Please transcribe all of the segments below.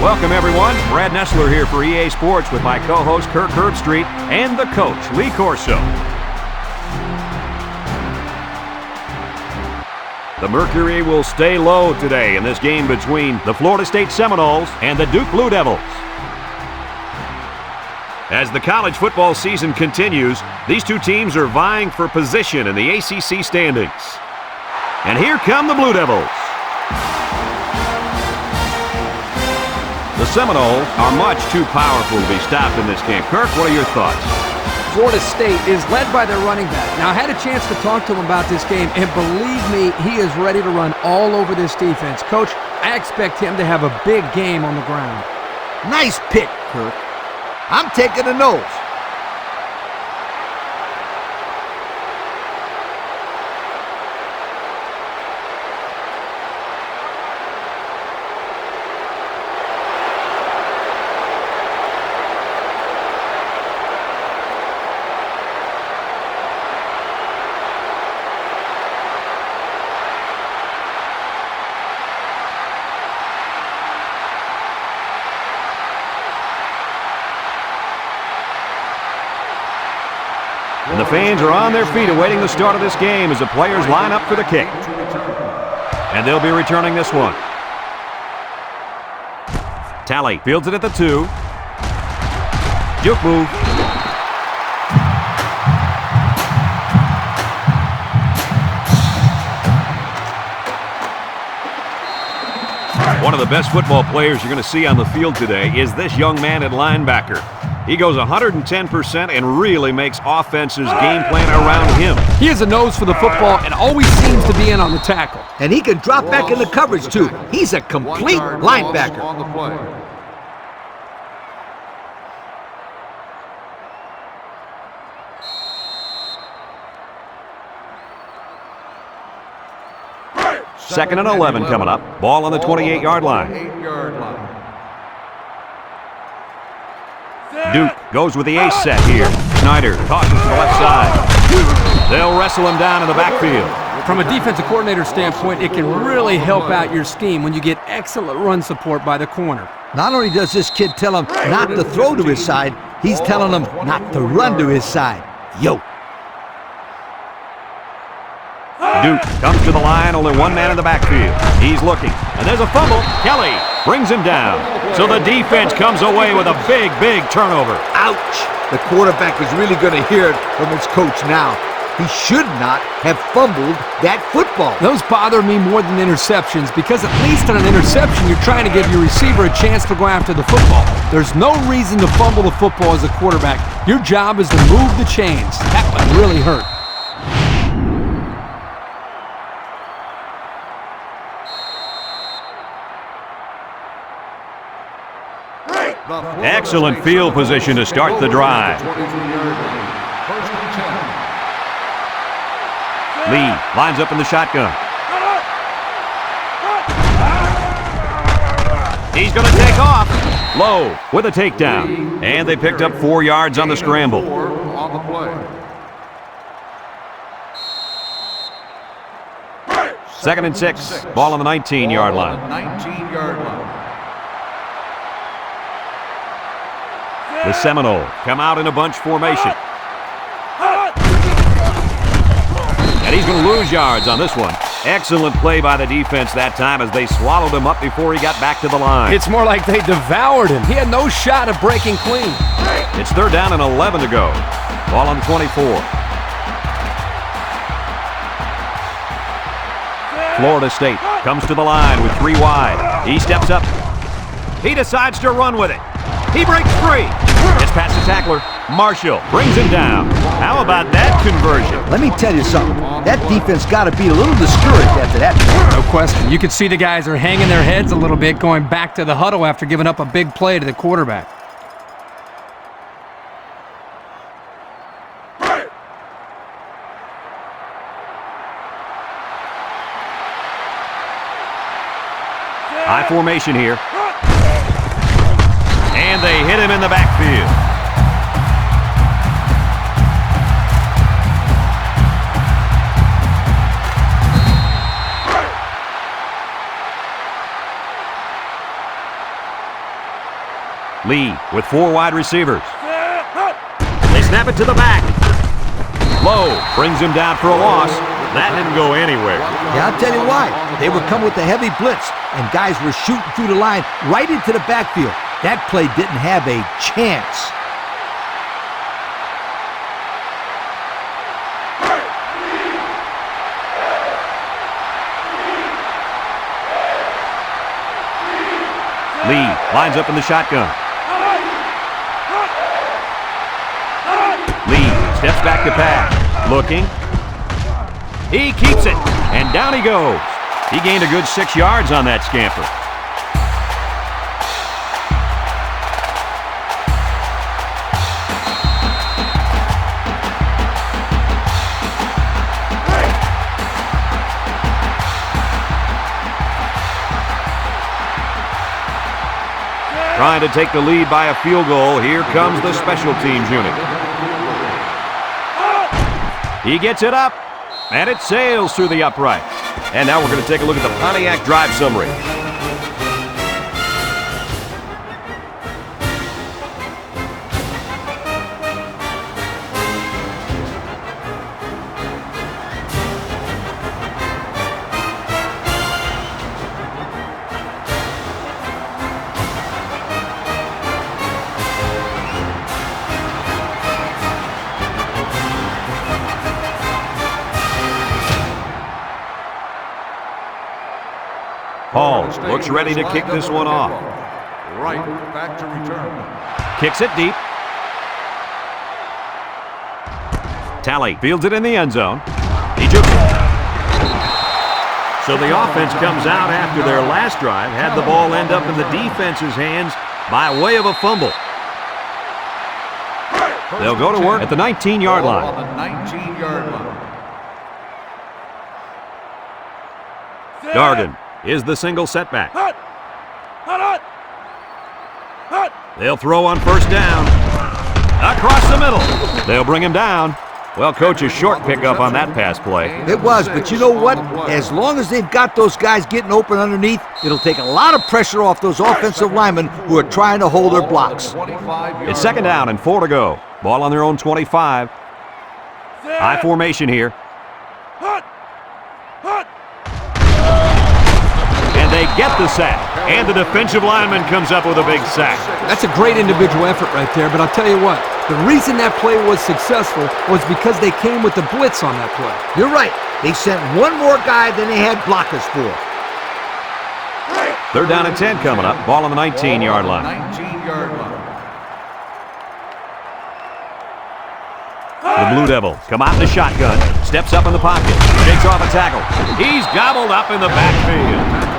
Welcome, everyone. Brad Nessler here for EA Sports with my co-host Kirk Herbstreit and the coach, Lee Corso. The mercury will stay low today in this game between the Florida State Seminoles and the Duke Blue Devils. As the college football season continues, these two teams are vying for position in the ACC standings. And here come the Blue Devils. The Seminoles are much too powerful to be stopped in this game. Kirk, what are your thoughts? Florida State is led by their running back. Now, I had a chance to talk to him about this game, and believe me, he is ready to run all over this defense. Coach, I expect him to have a big game on the ground. Nice pick, Kirk. I'm taking the nose. And the fans are on their feet awaiting the start of this game as the players line up for the kick. And they'll be returning this one. Talley fields it at the 2. Juke move. One of the best football players you're going to see on the field today is this young man at linebacker. He goes 110% and really makes offenses game plan around him. He has a nose for the football and always seems to be in on the tackle. And he can drop back in the coverage, too. He's a complete linebacker. On the play. Second and 11 coming up. Ball on the 28-yard line. 8-yard line. Duke goes with the ace set here. Snyder tosses to the left side. They'll wrestle him down in the backfield. From a defensive coordinator standpoint, it can really help out your scheme when you get excellent run support by the corner. Not only does this kid tell him not to throw to his side, he's telling him not to run to his side. Yo. Duke comes to the line, only one man in the backfield. He's looking, and there's a fumble. Kelly brings him down. So the defense comes away with a big, big turnover. Ouch. The quarterback is really going to hear it from his coach now. He should not have fumbled that football. Those bother me more than interceptions because at least on an interception, you're trying to give your receiver a chance to go after the football. There's no reason to fumble the football as a quarterback. Your job is to move the chains. That one really hurt. Excellent field position to start the drive. Lee lines up in the shotgun. He's going to take off. Lowe with a takedown. And they picked up 4 yards on the scramble. On the play. Second and 6. Ball on the 19-yard line. 19-yard line. The Seminoles come out in a bunch formation. And he's going to lose yards on this one. Excellent play by the defense that time as they swallowed him up before he got back to the line. It's more like they devoured him. He had no shot at breaking clean. It's 3rd down and 11 to go. Ball on the 24. Florida State comes to the line with 3 wide. He steps up. He decides to run with it. He breaks free. Gets past the tackler. Marshall brings him down. How about that conversion? Let me tell you something. That defense got to be a little discouraged after that. No question. You can see the guys are hanging their heads a little bit going back to the huddle after giving up a big play to the quarterback. High formation here. And they hit him in the backfield. Lee with 4 wide receivers. They snap it to the back. Lowe brings him down for a loss. That didn't go anywhere. Yeah, I'll tell you why. They were coming with a heavy blitz, and guys were shooting through the line right into the backfield. That play didn't have a chance. Lee lines up in the shotgun. Lee steps back to pass. Looking. He keeps it, and down he goes. He gained a good 6 yards on that scamper. Trying to take the lead by a field goal. Here comes the special teams unit. He gets it up, and it sails through the upright. And now we're going to take a look at the Pontiac drive summary. Paul looks ready to kick this one off. Right, back to return. Kicks it deep. Talley fields it in the end zone. He jukes it. So the offense comes out after their last drive, had the ball end up in the defense's hands by way of a fumble. They'll go to work at the 19-yard line. On the 19-yard line. Darden is the single setback. They'll throw on first down. Across the middle. They'll bring him down. Well, coach, a short pickup on that pass play. It was, but you know what? As long as they've got those guys getting open underneath, it'll take a lot of pressure off those offensive linemen who are trying to hold their blocks. It's second down and 4 to go. Ball on their own 25. High formation here. And they get the sack. And the defensive lineman comes up with a big sack. That's a great individual effort right there, but I'll tell you what, the reason that play was successful was because they came with the blitz on that play. You're right. They sent one more guy than they had blockers for. Third down and 10 coming up. Ball on the 19-yard line. 19-yard line. The Blue Devils come out in the shotgun, steps up in the pocket, shakes off a tackle. He's gobbled up in the backfield.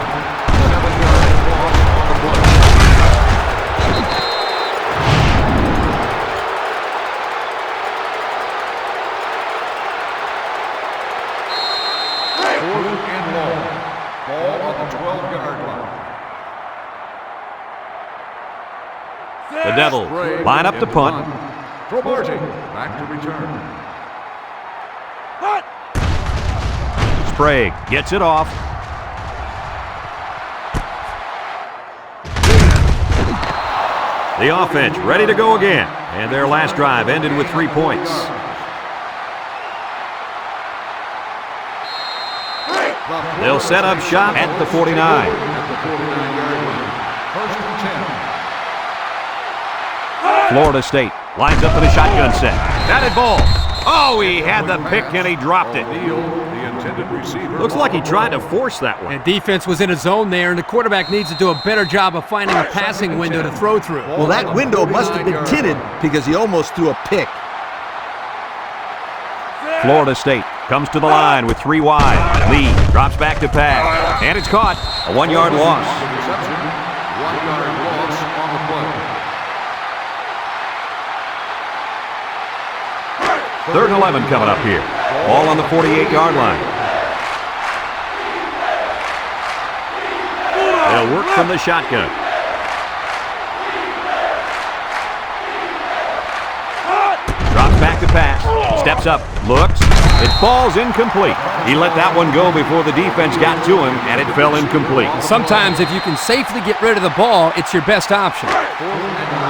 The Devils line up to punt. Back to return. Sprague gets it off. The offense ready to go again. And their last drive ended with 3 points. They'll set up shop at the 49. First and 10. Florida State lines up in a shotgun set. Batted ball. Oh, he had the pick and he dropped it. The intended receiver. Looks like he tried to force that one. And defense was in a zone there, and the quarterback needs to do a better job of finding a passing window to throw through. Well, that window must have been tinted because he almost threw a pick. Florida State comes to the line with 3 wide. Lee drops back to pass. And it's caught. A 1-yard loss. Reception. 1-yard loss on the play. Third and 11 coming up here. Ball on the 48-yard line. They'll work from the shotgun. Drops back to pass. Steps up. Looks. It falls incomplete. He let that one go before the defense got to him, and it fell incomplete. Sometimes if you can safely get rid of the ball, it's your best option. 4th and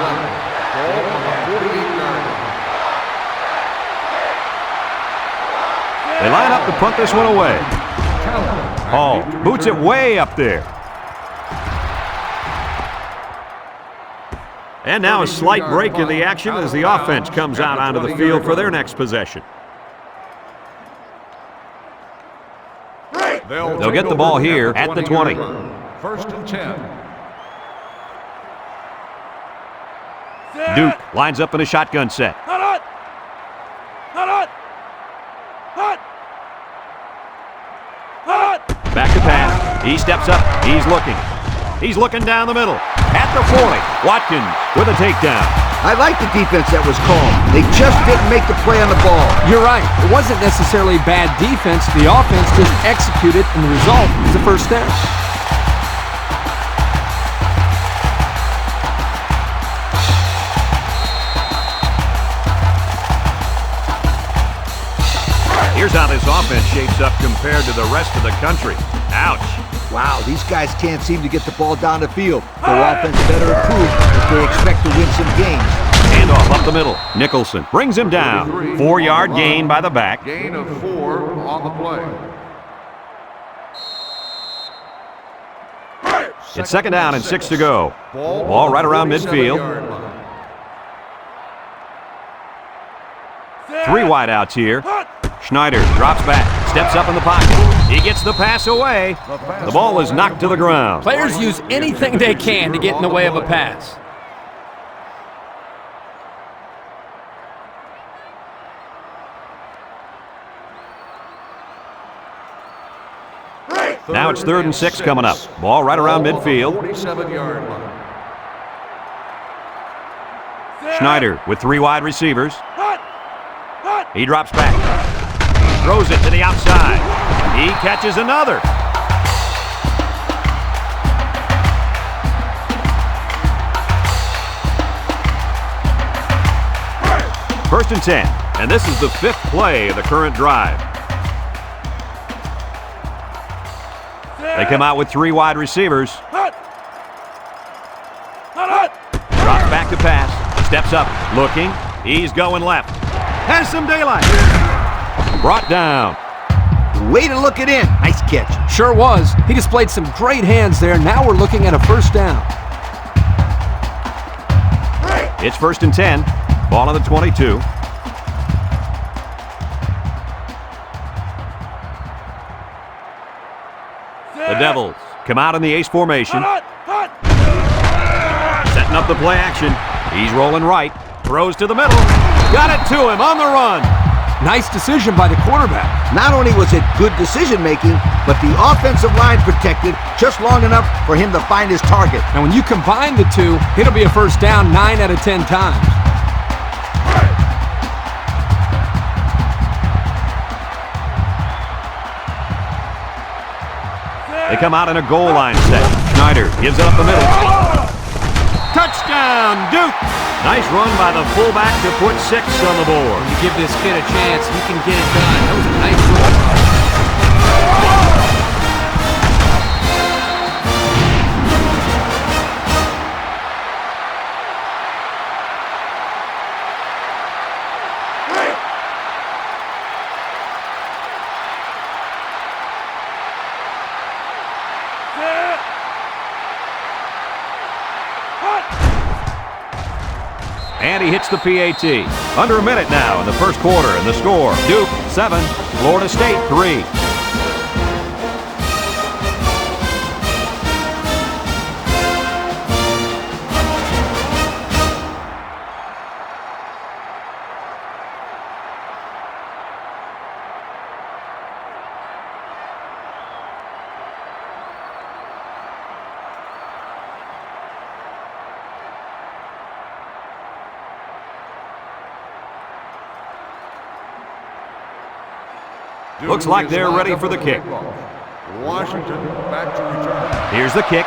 They line up to punt this one away. Hall boots it way up there. And now a slight break in the action as the offense comes out onto the field for their next possession. They'll get the ball here at the 20. First and 10. Duke lines up in a shotgun set. Back to pass. He steps up. He's looking. He's looking down the middle. At the 40. Watkins with a takedown. I like the defense that was called. They just didn't make the play on the ball. You're right. It wasn't necessarily bad defense. The offense just executed, and the result is a first down. Here's how this offense shapes up compared to the rest of the country. Ouch. Wow, these guys can't seem to get the ball down the field. Their offense better improve if they expect to win some games. Handoff up the middle. Nicholson brings him down. 4-yard gain by the back. Gain of 4 on the play. It's second down and 6 to go. Ball right around midfield. 3 wideouts here. Schneider drops back, steps up in the pocket. He gets the pass away. The ball is knocked to the ground. Players use anything they can to get in the way of a pass. Now it's 3rd and 6 coming up. Ball right around midfield. 47-yard line. Schneider with 3 wide receivers. He drops back. Throws it to the outside. He catches another. First and 10. And this is the 5th play of the current drive. They come out with 3 wide receivers. Drops back to pass. Steps up. Looking. He's going left. Has some daylight. Brought down. Way to look it in. Nice catch. Sure was. He displayed some great hands there. Now we're looking at a first down. It's 1st and 10. Ball on the 22. The Devils come out in the ace formation. Setting up the play action. He's rolling right. Throws to the middle. Got it to him on the run. Nice decision by the quarterback. Not only was it good decision-making, but the offensive line protected just long enough for him to find his target. And when you combine the two, it'll be a first down 9 out of 10 times. They come out in a goal line set. Schneider gives it up the middle. Touchdown, Duke! Nice run by the fullback to put 6 on the board. You give this kid a chance, he can get it done. That was a nice run. And he hits the PAT. Under a minute now in the first quarter, and the score, Duke 7, Florida State 3. Looks like they're ready for the kick. Washington back to return. Here's the kick.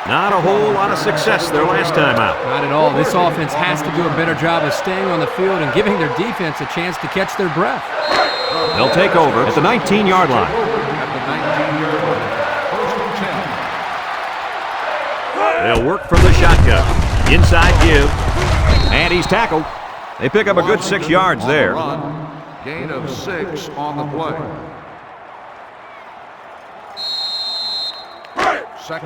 Not a whole lot of success their last time out. Not at all. This offense has to do a better job of staying on the field and giving their defense a chance to catch their breath. They'll take over at the 19-yard line. At the 19-yard line. First and 10. They'll work from the shotgun. Inside give. And he's tackled. They pick up a good 6 yards there. Gain of 6 on the play.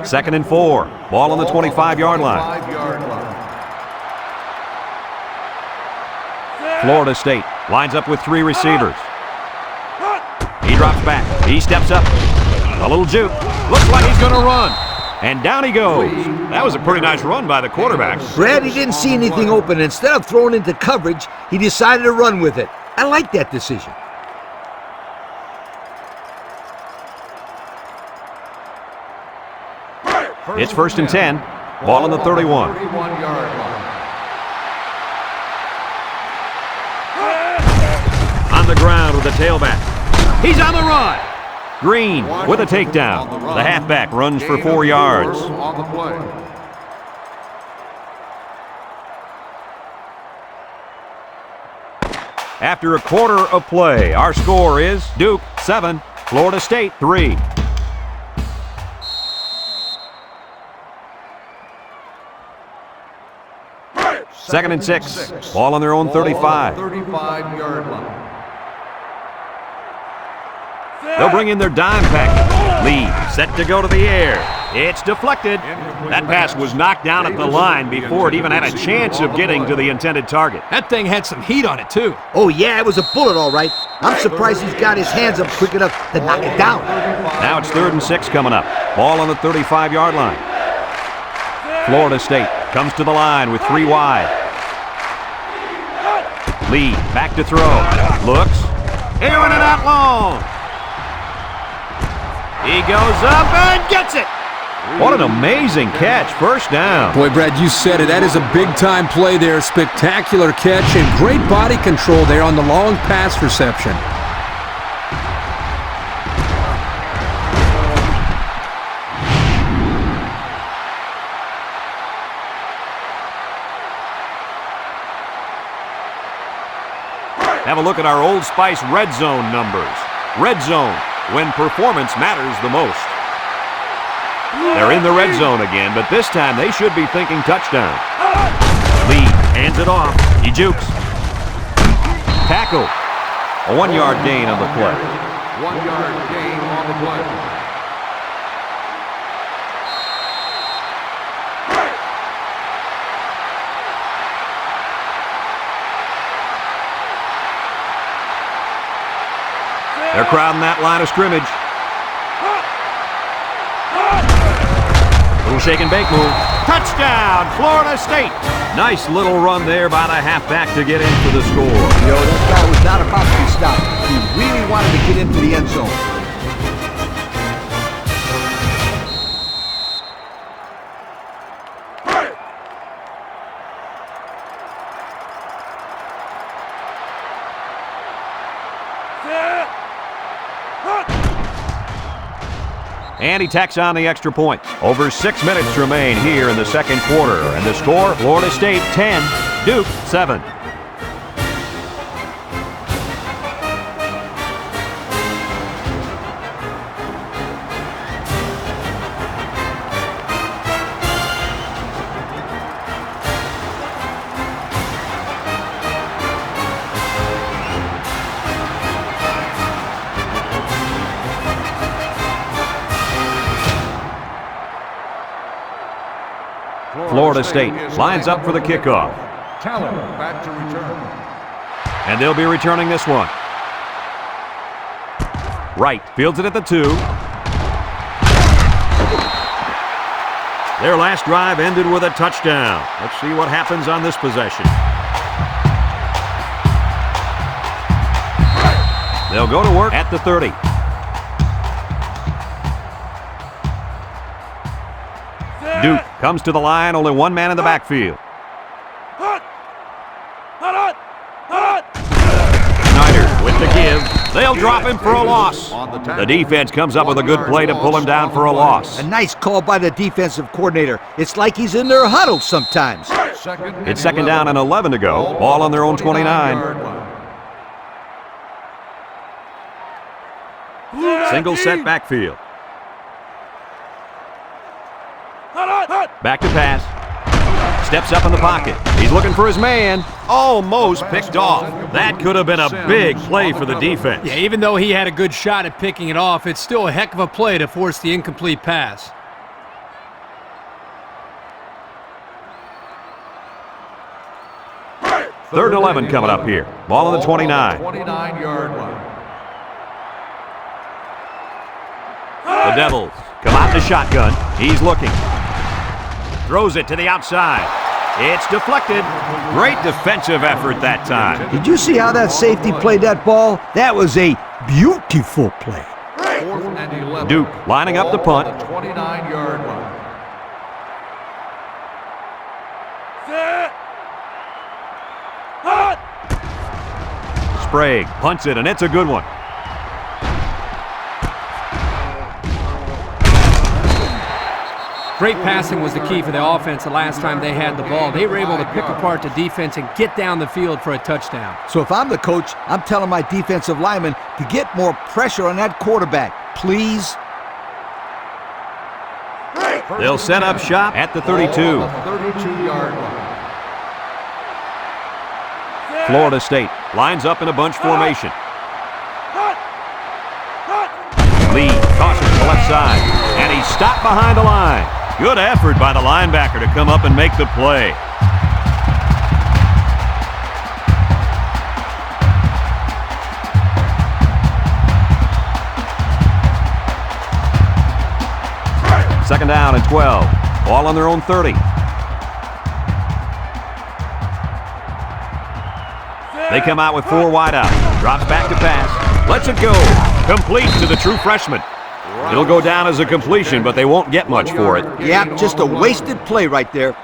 Second and 4. Ball on the 25-yard line. Florida State lines up with 3 receivers. He drops back. He steps up. A little juke. Looks like he's going to run. And down he goes. That was a pretty nice run by the quarterback. Brad, he didn't see anything open. Instead of throwing into coverage, he decided to run with it. I like that decision. It's first and 10. Ball on the 31. On the ground with the tailback. He's on the run. Green with a takedown. The halfback runs for 4 yards. After a quarter of play, our score is Duke 7, Florida State 3. Second and 6. Ball on their own 35. 35-yard line. They'll bring in their dime package. Lee set to go to the air. It's deflected. That pass was knocked down at the line before it even had a chance of getting to the intended target. That thing had some heat on it, too. Oh, yeah, it was a bullet, all right. I'm surprised he's got his hands up quick enough to knock it down. Now it's 3rd and 6 coming up. Ball on the 35-yard line. Florida State comes to the line with 3 wide. Lee back to throw. Looks. Airing it out long. He goes up and gets it. What an amazing catch. First down. Boy, Brad, you said it. That is a big-time play there. Spectacular catch and great body control there on the long pass reception. Have a look at our Old Spice Red Zone numbers. Red Zone, when performance matters the most. They're in the red zone again, but this time they should be thinking touchdown. Lee hands it off. He jukes. Tackle. A 1-yard gain on the play. 1-yard gain on the play. They're crowding that line of scrimmage. Little shake and bake move. Touchdown, Florida State. Nice little run there by the halfback to get into the score. Yo, that guy was not about to be stopped. He really wanted to get into the end zone. And he tacks on the extra point. Over 6 minutes remain here in the second quarter. And the score, Florida State 10, Duke 7. Florida State lines up for the kickoff. Talent back to return. And they'll be returning this one. Wright fields it at the 2. Their last drive ended with a touchdown. Let's see what happens on this possession. They'll go to work at the 30. Duke comes to the line, only one man in the backfield. Snyder with the give. They'll drop him for a loss. The defense comes up with a good play to pull him down for a loss. A nice call by the defensive coordinator. It's like he's in their huddle sometimes. It's second down and 11 to go. Ball on their own 29. Single set backfield. Back to pass. steps up in the pocket. He's looking for his man. Almost picked off. That could have been a big play for the defense. Yeah, even though he had a good shot at picking it off, it's still a heck of a play to force the incomplete pass. Third and 11 coming up here. Ball on the 29. 29-yard line. The Devils come out in the shotgun. He's looking. Throws it to the outside. It's deflected. Great defensive effort that time. Did you see how that safety played that ball? That was a beautiful play. 4th and 11. Duke lining up the punt. Ball on the 29-yard line. Sprague punts it, and it's a good one. Great passing was the key for the offense the last time they had the ball. They were able to pick apart the defense and get down the field for a touchdown. So if I'm the coach, I'm telling my defensive linemen to get more pressure on that quarterback, please. They'll set up shop at the 32. 32-yard line. Florida State lines up in a bunch formation. Lee tosses to the left side, and he's stopped behind the line. Good effort by the linebacker to come up and make the play. Second down and 12. Ball on their own 30. They come out with 4 wide out. Drops back to pass. Lets it go. Complete to the true freshman. It'll go down as a completion, but they won't get much for it. Yeah, just a wasted play right there.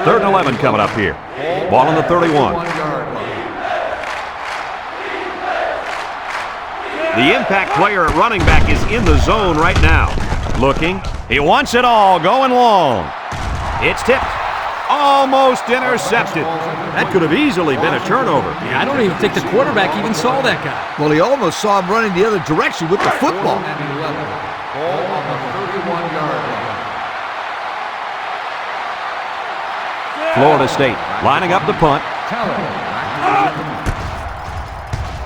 Third and 11 coming up here. Ball on the 31. The impact player at running back is in the zone right now. Looking. He wants it all, going long. It's tipped. Almost intercepted. That could have easily been a turnover. Yeah, I don't even think the quarterback even saw that guy. Well, he almost saw him running the other direction with the football. Ball on the 31-yard line. Florida State lining up the punt.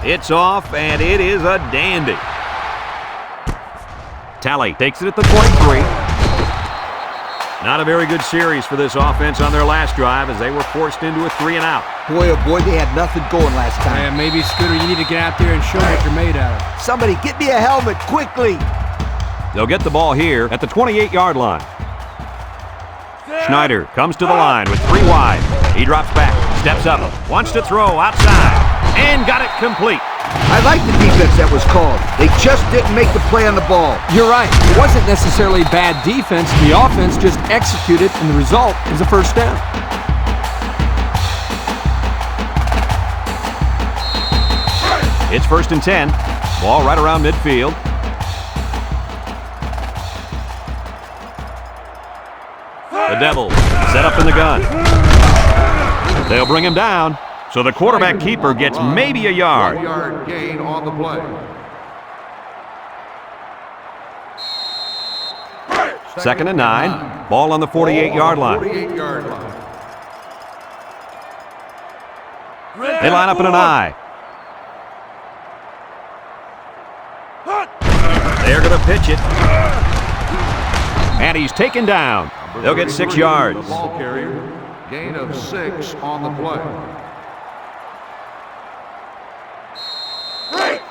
It's off, and it is a dandy. Talley takes it at the 23. Not a very good series for this offense on their last drive as they were forced into a 3-and-out. Boy, oh boy, they had nothing going last time. Yeah, maybe, Scooter, you need to get out there and show what you're made out of. Somebody get me a helmet quickly. They'll get the ball here at the 28-yard line. Schneider comes to the line with 3 wide. He drops back, steps up, wants to throw outside, and got it complete. I like the defense that was called. They just didn't make the play on the ball. You're right. It wasn't necessarily bad defense. The offense just executed, and the result is a first down. It's 1st and 10. Ball right around midfield. The Devils set up in the gun. They'll bring him down. So the quarterback keeper gets maybe a yard. 1-yard gain on the play. Second and 9. Ball on the 48-yard line. 48-yard line. They line up in an I. They're going to pitch it. And he's taken down. They'll get 6 yards. The ball carrier. Gain of 6 on the play.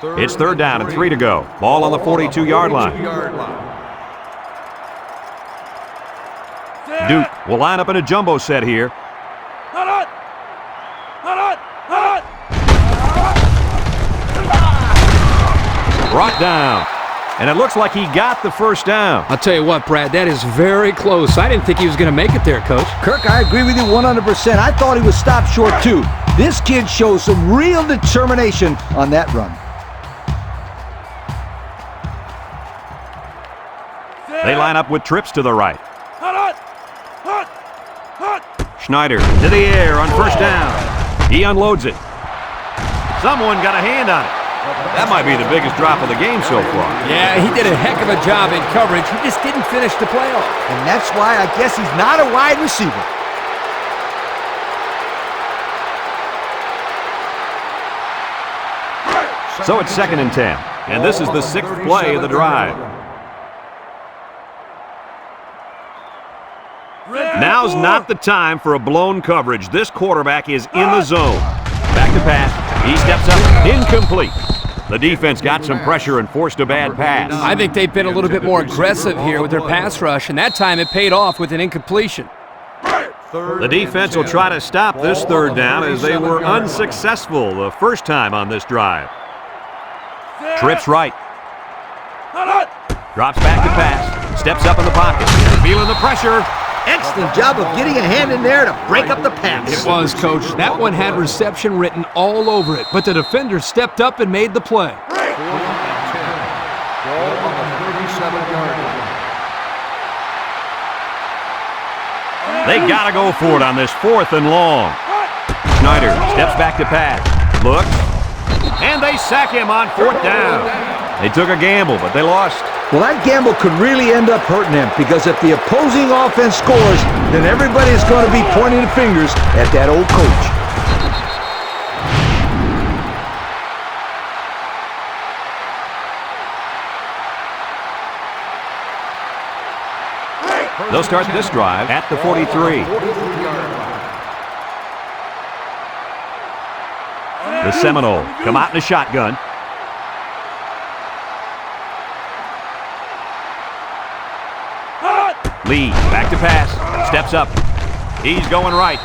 It's 3rd down and 3 to go. Ball on the 42-yard line. Duke will line up in a jumbo set here. Brought down. And it looks like he got the first down. I'll tell you what, Brad, that is very close. I didn't think he was going to make it there, Coach. Kirk, I agree with you 100%. I thought he was stopped short, too. This kid shows some real determination on that run. They line up with trips to the right. Schneider to the air on first down. He unloads it. Someone got a hand on it. That might be the biggest drop of the game so far. Yeah, he did a heck of a job in coverage. He just didn't finish the play off. And that's why I guess he's not a wide receiver. So it's 2nd and 10, and this is the 6th play of the drive. Now's not the time for a blown coverage. This quarterback is in the zone. Back to pass. He steps up. Incomplete. The defense got some pressure and forced a bad pass. I think they've been a little bit more aggressive here with their pass rush, and that time it paid off with an incompletion. The defense will try to stop this 3rd down as they were unsuccessful the first time on this drive. Trips right. Drops back to pass. Steps up in the pocket. Feeling the pressure. Excellent job of getting a hand in there to break up the pass. It was, Coach. That one had reception written all over it, but the defender stepped up and made the play. 4th and 10. Ball on the 37-yard line. They got to go for it on this 4th and long. Schneider steps back to pass. Looks. And they sack him on 4th down. They took a gamble, but they lost. Well, that gamble could really end up hurting them because if the opposing offense scores, then everybody's going to be pointing the fingers at that old coach. They'll start this drive at the 43. The Seminoles come out in a shotgun. Lee back to pass. Steps up. He's going right.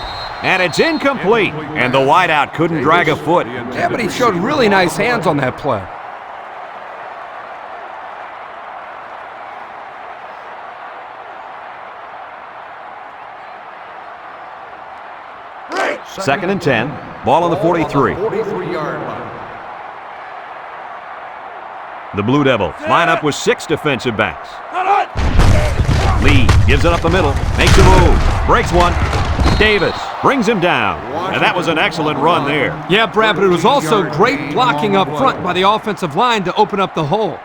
And it's incomplete. And the wideout couldn't drag a foot. Yeah, but he showed really nice hands on that play. Second and 10. Ball on the 43. 43-yard line. The Blue Devils line up with 6 defensive backs. Lee gives it up the middle. Makes a move. Breaks one. Davis brings him down. And that was an excellent run there. Yeah, Brad, but it was also great blocking up front by the offensive line to open up the hole.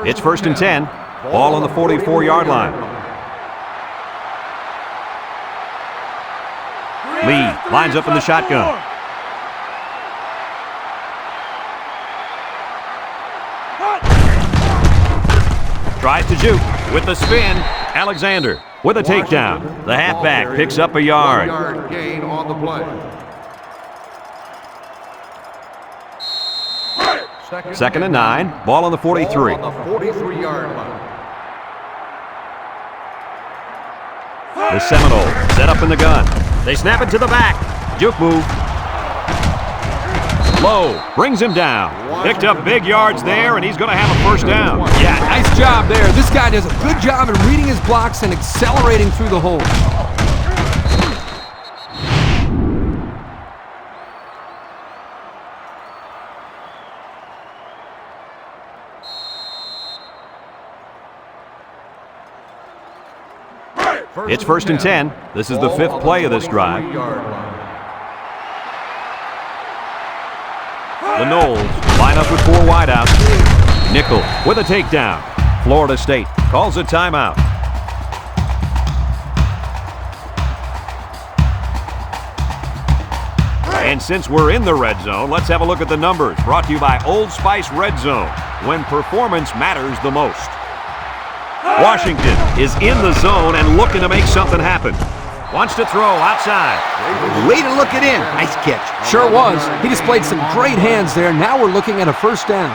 It's 1st and 10. Ball on the 44-yard line. Lee lines up in the shotgun. Tries to juke with the spin. Alexander with a takedown. The halfback picks up a yard. 1-yard gain on the play. Second and 9. Ball on the 43. Ball on the 43-yard line. The Seminoles set up in the gun. They snap it to the back. Juke move. Low brings him down. Picked up big yards there, and he's going to have a first down. Yeah, nice job there. This guy does a good job in reading his blocks and accelerating through the hole. It's 1st and 10. This is the 5th play of this drive. The Noles line up with 4 wideouts. Nickel with a takedown. Florida State calls a timeout. And since we're in the red zone, let's have a look at the numbers. Brought to you by Old Spice Red Zone, when performance matters the most. Washington is in the zone and looking to make something happen. Wants to throw outside. Way to look it in. Nice catch. Sure was. He displayed some great hands there. Now we're looking at a first down.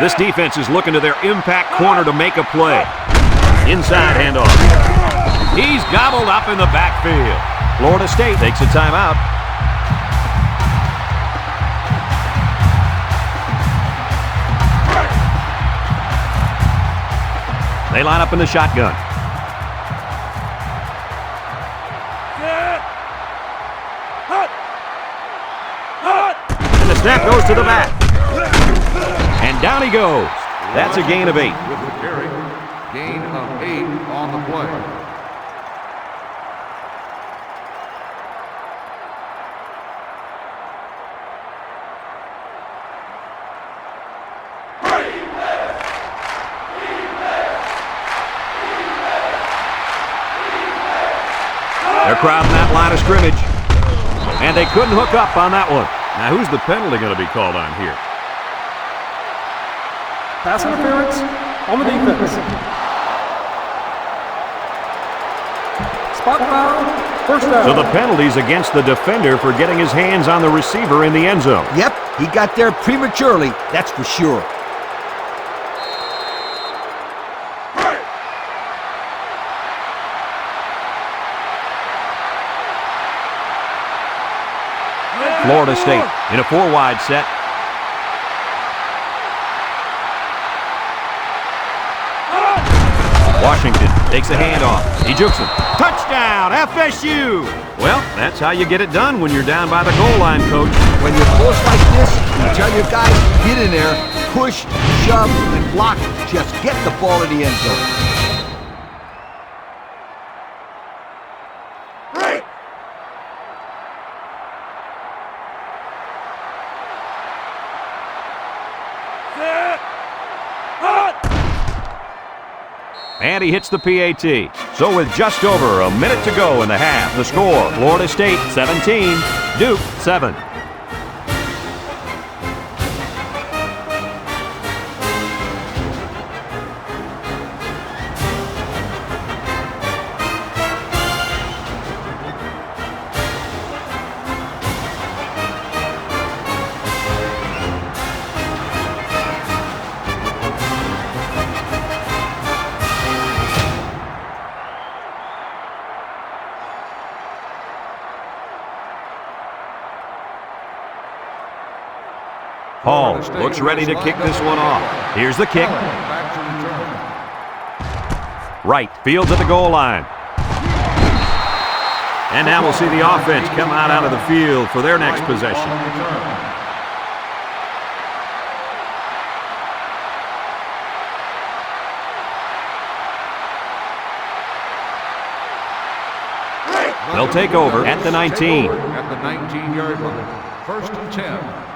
This defense is looking to their impact corner to make a play. Inside handoff. He's gobbled up in the backfield. Florida State takes a timeout. They line up in the shotgun. snap goes to the back. And down he goes. That's a gain of 8. With the carry. Gain of 8 on the play. They're crowding that line of scrimmage. And they couldn't hook up on that one. Now, who's the penalty going to be called on here? Pass interference on the defense. Spot foul, first down. So the penalty's against the defender for getting his hands on the receiver in the end zone. Yep, he got there prematurely, that's for sure. Florida State in a 4-wide set. Washington takes a handoff. He jukes him. Touchdown, FSU! Well, that's how you get it done when you're down by the goal line, Coach. When you're close like this, you tell your guys, get in there, push, shove, and block. Just get the ball in the end zone. And he hits the PAT. So with just over a minute to go in the half, the score, Florida State 17, Duke 7. Hall looks ready to kick this one off. Here's the kick. Right, fields at the goal line. And now we'll see the offense come out of the field for their next possession. They'll take over at the 19. At the 19-yard line. First and 10.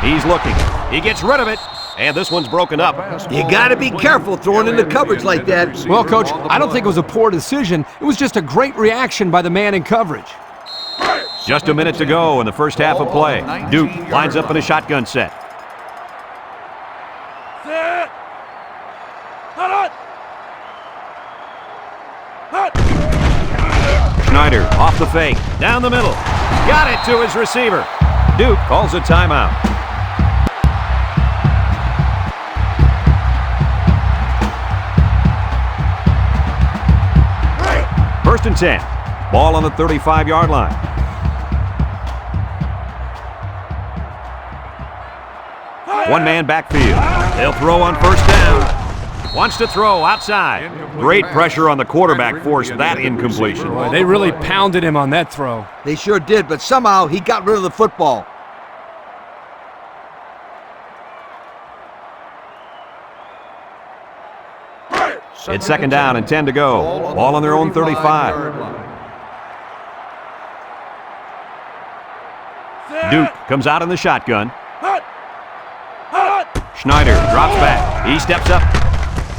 He's looking. He gets rid of it. And this one's broken up. You got to be careful throwing into coverage like that. Well, Coach, I don't think it was a poor decision. It was just a great reaction by the man in coverage. Just a minute to go in the first half of play. Duke lines up in a shotgun set. Schneider off the fake. Down the middle. Got it to his receiver. Duke calls a timeout. First and 10. Ball on the 35-yard line. One-man backfield. They'll throw on first down. Wants to throw outside. Great pressure on the quarterback forced that incompletion. Boy, they really pounded him on that throw. They sure did, but somehow he got rid of the football. It's second down and 10 to go. Ball on their own 35. Duke comes out in the shotgun. Schneider drops back. He steps up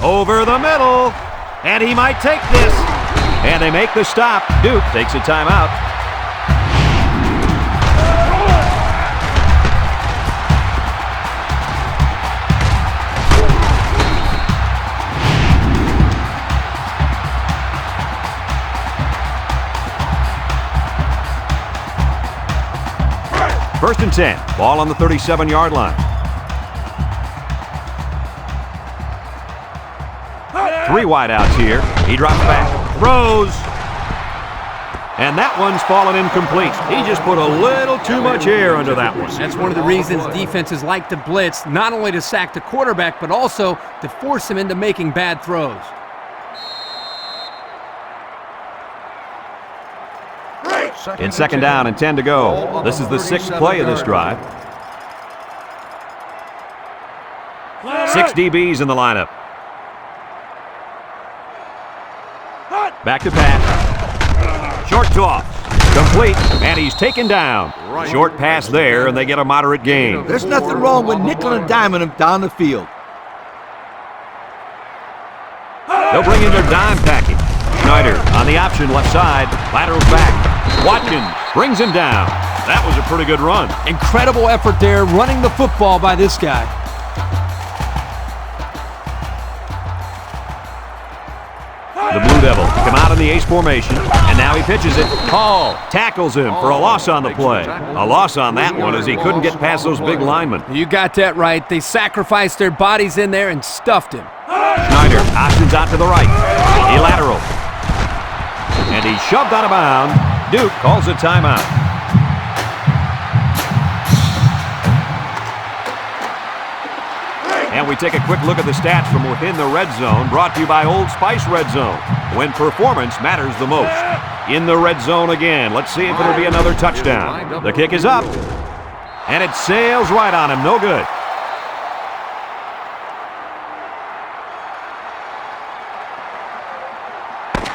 over the middle, and he might take this. And they make the stop. Duke takes a timeout. First and 10. Ball on the 37-yard line. 3 wideouts here. He drops back. Throws. And that one's fallen incomplete. He just put a little too much air under that one. That's one of the reasons defenses like to blitz, not only to sack the quarterback, but also to force him into making bad throws. It's second down and 10 to go. This is the 6th play of this drive. 6 DBs in the lineup. Back to pass. Short toss. Complete, and he's taken down. Short pass there, and they get a moderate gain. There's nothing wrong with nickel and diming him down the field. They'll bring in their dime package. Schneider on the option left side. Laterals back. Watkins brings him down. That was a pretty good run. Incredible effort there, running the football by this guy. The Blue Devils come out in the ace formation, and now he pitches it. Hall tackles him for a loss on the play. A loss on that one as he couldn't get past those big linemen. You got that right. They sacrificed their bodies in there and stuffed him. Schneider options out to the right. A lateral. And he's shoved out of bounds. Duke calls a timeout. And we take a quick look at the stats from within the red zone, brought to you by Old Spice Red Zone, when performance matters the most. In the red zone again. Let's see if it'll be another touchdown. The kick is up, and it sails right on him. No good.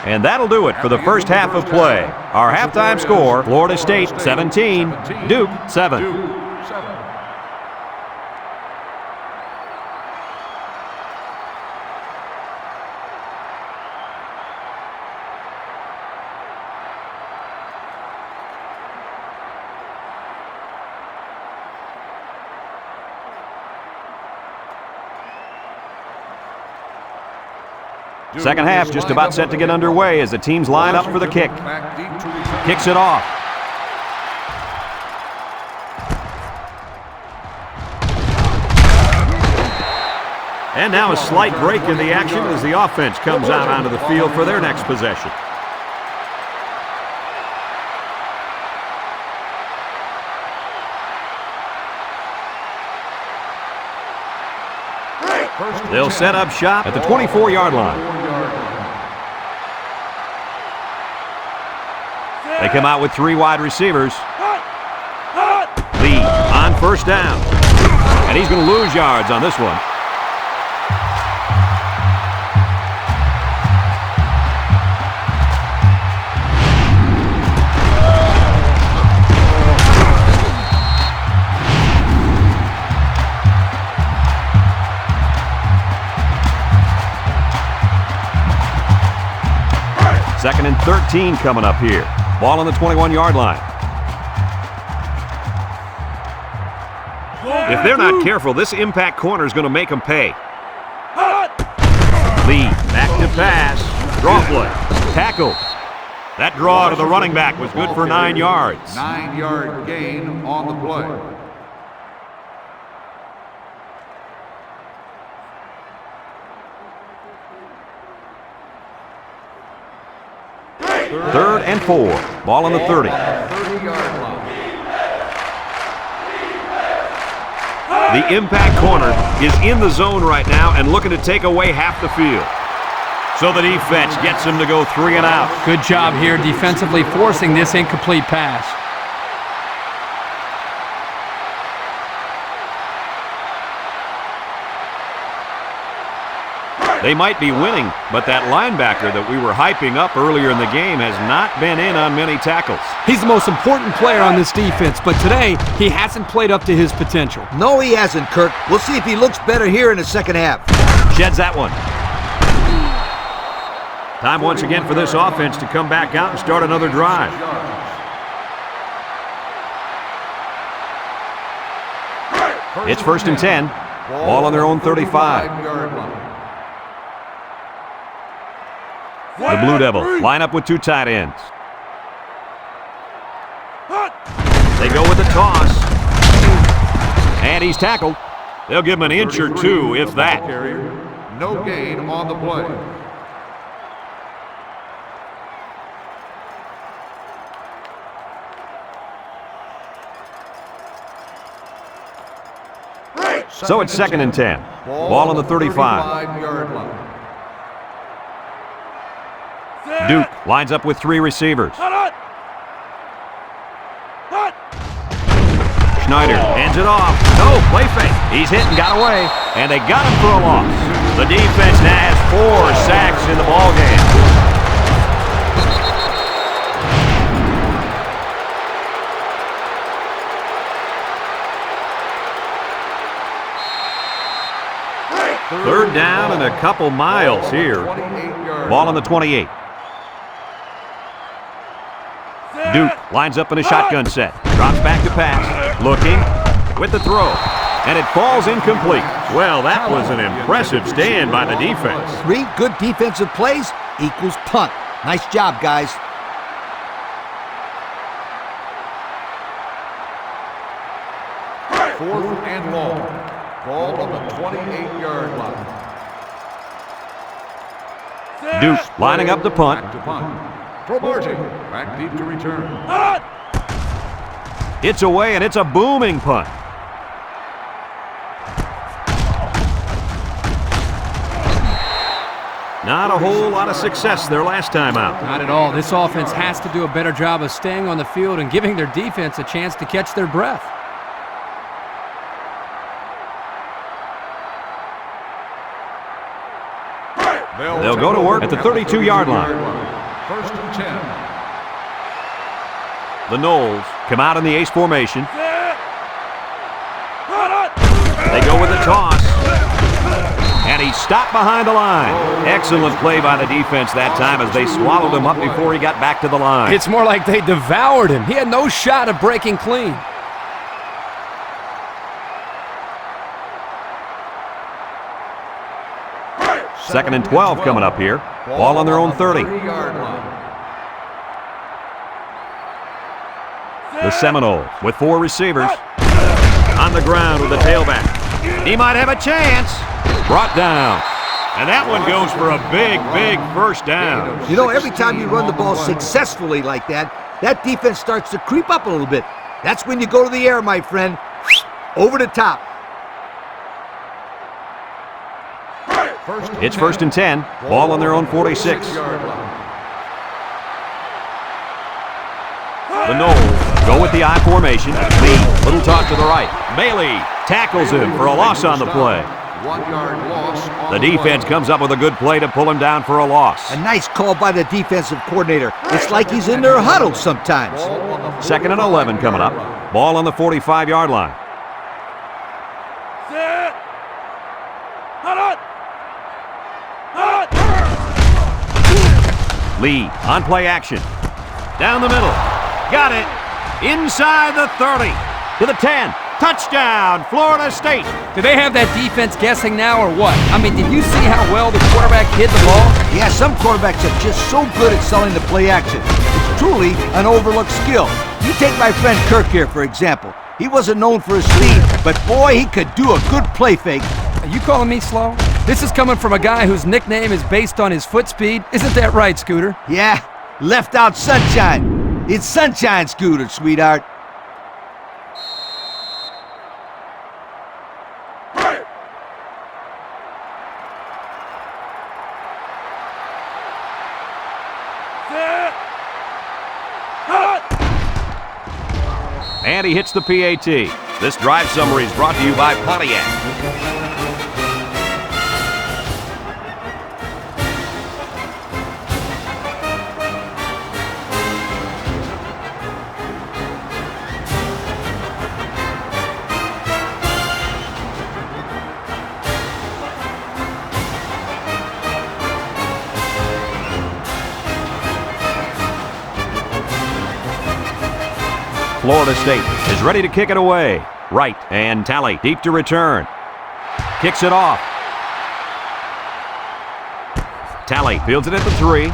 And that'll do it for the first half of play. Our halftime score, Florida State 17, Duke 7. Second half just about set to get underway as the teams line up for the kick. Kicks it off. And now a slight break in the action as the offense comes out onto the field for their next possession. They'll set up shop at the 24-yard line. They come out with 3 wide receivers. Lee on first down. And he's going to lose yards on this one. Second and 13 coming up here. Ball on the 21-yard line. If they're not careful, this impact corner is going to make them pay. Lee back to pass. Draw play. Tackle. That draw to the running back was good for 9 yards. 9-yard gain on the play. Third and 4. Ball on the 30. 30-yard line. The impact corner is in the zone right now and looking to take away half the field. So the defense gets him to go 3 and out. Good job here defensively forcing this incomplete pass. They might be winning, but that linebacker that we were hyping up earlier in the game has not been in on many tackles. He's the most important player on this defense, but today he hasn't played up to his potential. No, he hasn't, Kirk. We'll see if he looks better here in the second half. Sheds that one. Time once again for this offense to come back out and start another drive. It's first and 10. Ball on their own 35. The Blue Devils line up with 2 tight ends. They go with the toss. And he's tackled. They'll give him an inch or 2, if that. No gain on the play. So it's second and 10. Ball on the 35. Duke lines up with 3 receivers. Schneider hands it off. No, play fake. He's hit and got away, and they got him for a loss. The defense now has 4 sacks in the ballgame. Third down and a couple miles here. Ball on the 28. Duke lines up in a shotgun set. Drops back to pass. Looking with the throw. And it falls incomplete. Well, that was an impressive stand by the defense. 3 good defensive plays equals punt. Nice job, guys. Fourth and long. Ball on the 28-yard line. Duke lining up the punt. Back to punt. For Martin. Back deep to return. It's away, and it's a booming punt. Not a whole lot of success their last time out. Not at all. This offense has to do a better job of staying on the field and giving their defense a chance to catch their breath. They'll go to work at the 32-yard line. First and 10. The Noles come out in the ace formation. They go with a toss. And he stopped behind the line. Excellent play by the defense that time as they swallowed him up before he got back to the line. It's more like they devoured him. He had no shot of breaking clean. Second and 12 coming up here. Ball on their own 30. The Seminoles with 4 receivers. On the ground with the tailback. He might have a chance. Brought down. And that one goes for a big, big first down. You know, every time you run the ball successfully like that, that defense starts to creep up a little bit. That's when you go to the air, my friend. Over the top. It's first and 10. Ball on their own 46. The Noles go with the I formation. Lee, little toss to the right. Bailey tackles him for a loss on the play. 1-yard loss. The defense comes up with a good play to pull him down for a loss. A nice call by the defensive coordinator. It's like he's in their huddle sometimes. Second and 11 coming up. Ball on the 45-yard line. Lee on play action. Down the middle. Got it. Inside the 30. To the 10. Touchdown, Florida State. Do they have that defense guessing now or what? I mean, did you see how well the quarterback hid the ball? Yeah, some quarterbacks are just so good at selling the play action. It's truly an overlooked skill. You take my friend Kirk here, for example. He wasn't known for his speed, but boy, he could do a good play fake. Are you calling me slow? This is coming from a guy whose nickname is based on his foot speed. Isn't that right, Scooter? Yeah, left out sunshine. It's sunshine, Scooter, sweetheart. And he hits the PAT. This drive summary is brought to you by Pontiac. Florida State is ready to kick it away. Right, and Talley deep to return. Kicks it off. Talley fields it at the 3.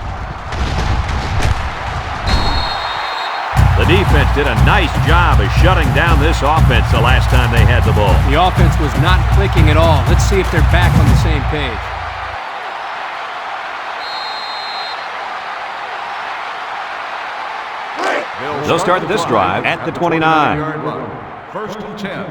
The defense did a nice job of shutting down this offense the last time they had the ball. The offense was not clicking at all. Let's see if they're back on the same page. They'll start this drive at the 29. First and 10.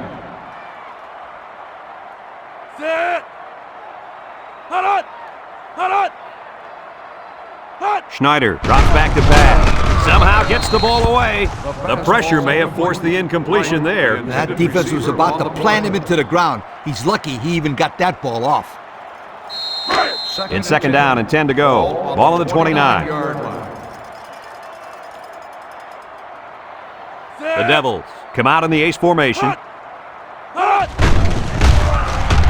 Schneider drops back to pass. Somehow gets the ball away. The pressure may have forced the incompletion there. That defense was about to plant him into the ground. He's lucky he even got that ball off. In second down and 10 to go. Ball on the 29. The Devils come out in the ace formation.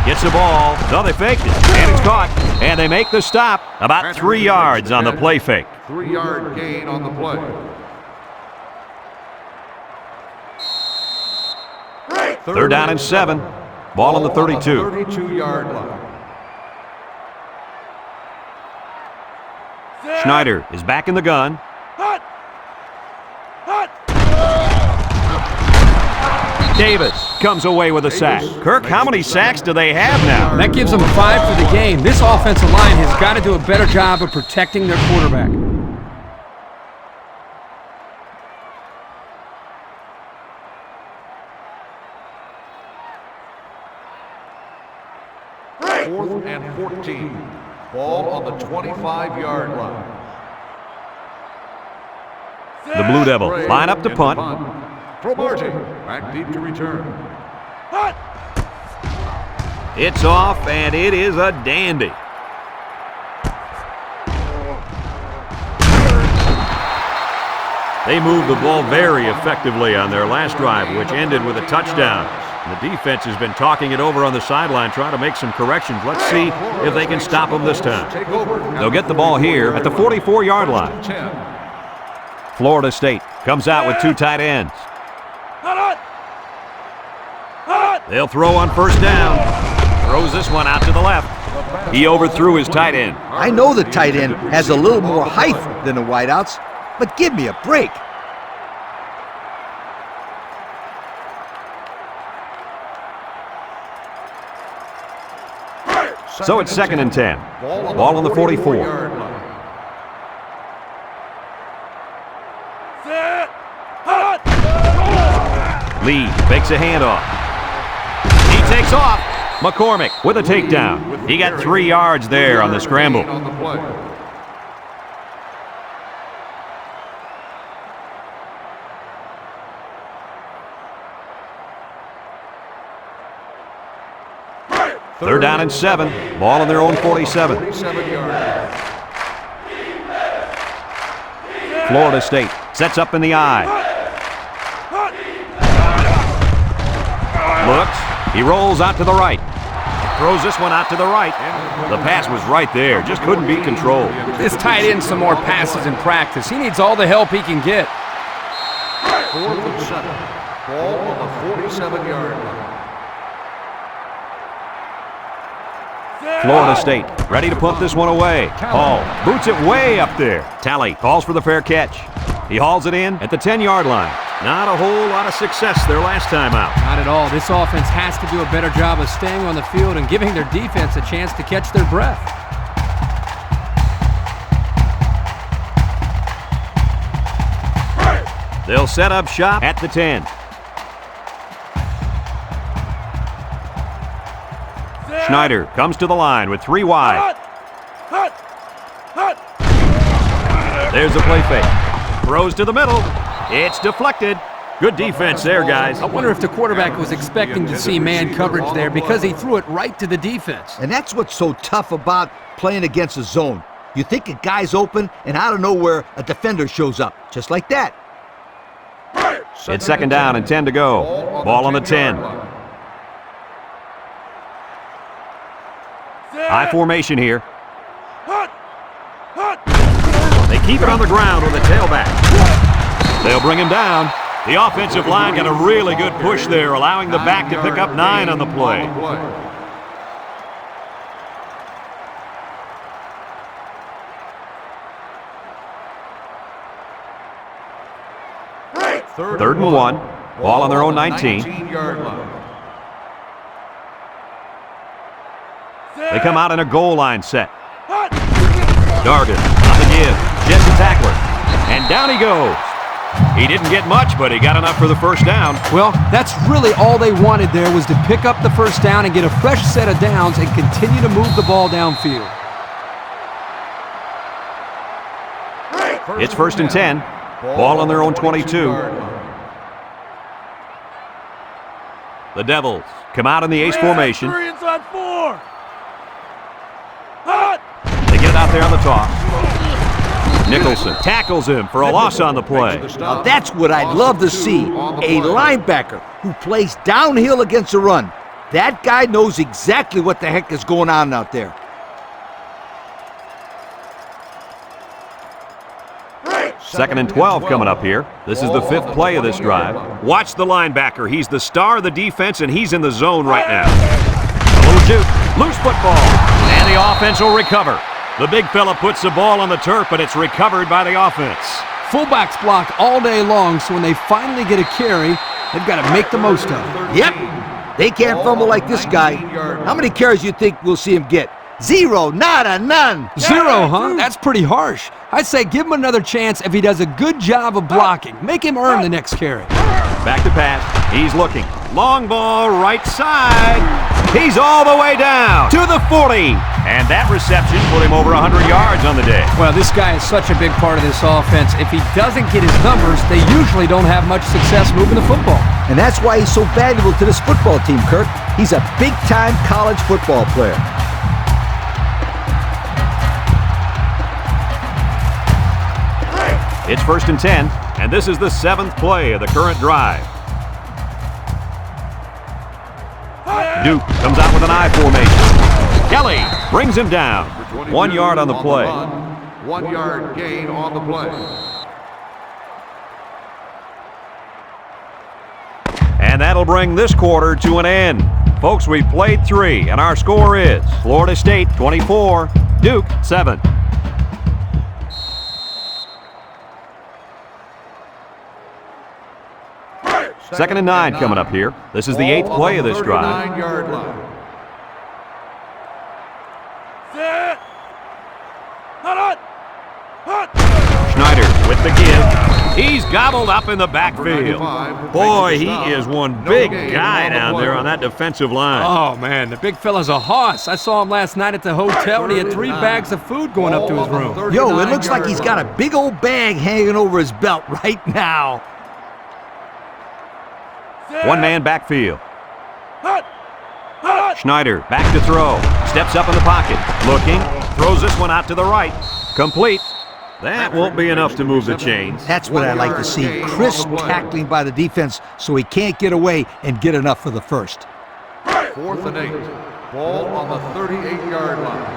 Gets the ball. No, they faked it. And it's caught. And they make the stop. About 3 yards on the play fake. 3-yard gain on the play. Third down and 7. Ball on the 32. 32-yard line. Schneider is back in the gun. Davis comes away with a sack. Kirk, how many sacks do they have now? That gives them 5 for the game. This offensive line has got to do a better job of protecting their quarterback. Fourth and 14. Ball on the 25-yard line. The Blue Devils line up to punt. Cromartie back deep to return. It's off, and it is a dandy. They moved the ball very effectively on their last drive, which ended with a touchdown. The defense has been talking it over on the sideline, trying to make some corrections. Let's see if they can stop them this time. They'll get the ball here at the 44-yard line. Florida State comes out with 2 tight ends. They'll throw on first down. Throws this one out to the left. He overthrew his tight end. I know the tight end has a little more height than the wideouts, but give me a break. So it's second and 10. Ball on the 44. Lee fakes a handoff. He takes off. McCormick with a takedown. He got 3 yards there on the scramble. Third down and 7. Ball on their own 47. Florida State sets up in the eye. Looks. He rolls out to the right. Throws this one out to the right. The pass was right there. Just couldn't be controlled. This tight end some more passes in practice. He needs all the help he can get. 4th and 7. Ball on the 47-yard line. Florida State ready to punt this one away. Hall boots it way up there. Talley calls for the fair catch. He hauls it in at the 10-yard line. Not a whole lot of success their last time out. Not at all. This offense has to do a better job of staying on the field and giving their defense a chance to catch their breath. They'll set up shop at the 10. Schneider comes to the line with 3 wide. There's the play fake. Throws to the middle. It's deflected. Good defense there, guys. I wonder if the quarterback was expecting to see man coverage there because he threw it right to the defense. And that's what's so tough about playing against a zone. You think a guy's open, and out of nowhere, a defender shows up. Just like that. It's second down and 10 to go. Ball on the 10. High formation here. They keep it on the ground with a tailback. They'll bring him down. The offensive line got a really good push there, allowing the back to pick up 9 on the play. Third and 1. Ball on their own 19. They come out in a goal line set. Dargan on the give. Gets the tackler. And down he goes. He didn't get much, but he got enough for the first down. Well, that's really all they wanted there was to pick up the first down and get a fresh set of downs and continue to move the ball downfield. It's first and 10. Ball on their own 22. The Devils come out in the ace formation. 3 inside 4. They get it out there on the toss. Nicholson tackles him for a loss on the play. Now that's what I'd love to see, a linebacker who plays downhill against the run. That guy knows exactly what the heck is going on out there. Second and 12 coming up here. This is the 5th play of this drive. Watch the linebacker. He's the star of the defense, and he's in the zone right now. A little juke. Loose football. And the offense will recover. The big fella puts the ball on the turf, but it's recovered by the offense. Fullbacks block all day long, so when they finally get a carry, they've got to make the most of it. Yep, they can't fumble like this guy. How many carries do you think we'll see him get? 0, nada, none. 0, huh? That's pretty harsh. I'd say give him another chance if he does a good job of blocking. Make him earn the next carry. Back to pass. He's looking. Long ball, right side. He's all the way down to the 40. And that reception put him over 100 yards on the day. Well, this guy is such a big part of this offense. If he doesn't get his numbers, they usually don't have much success moving the football. And that's why he's so valuable to this football team, Kirk. He's a big-time college football player. It's 1st and 10, and this is the 7th play of the current drive. Duke comes out with an I formation. Kelly brings him down. 1 yard on the play. 1 yard gain on the play. And that'll bring this quarter to an end. Folks, we played 3, and our score is Florida State 24, Duke 7. Second and 9 coming up here. This is the 8th play of this drive. 39-yard line. Schneider with the give. He's gobbled up in the backfield. Boy, he is one big guy down there on that defensive line. Oh, man, the big fella's a hoss. I saw him last night at the hotel, and he had 3 bags of food going up to his room. Yo, it looks like he's got a big old bag hanging over his belt right now. One-man backfield. Schneider back to throw. Steps up in the pocket. Looking. Throws this one out to the right. Complete. That won't be enough to move the chains. That's what I like to see. Crisp tackling by the defense so he can't get away and get enough for the first. 4th and 8. Ball on the 38-yard line.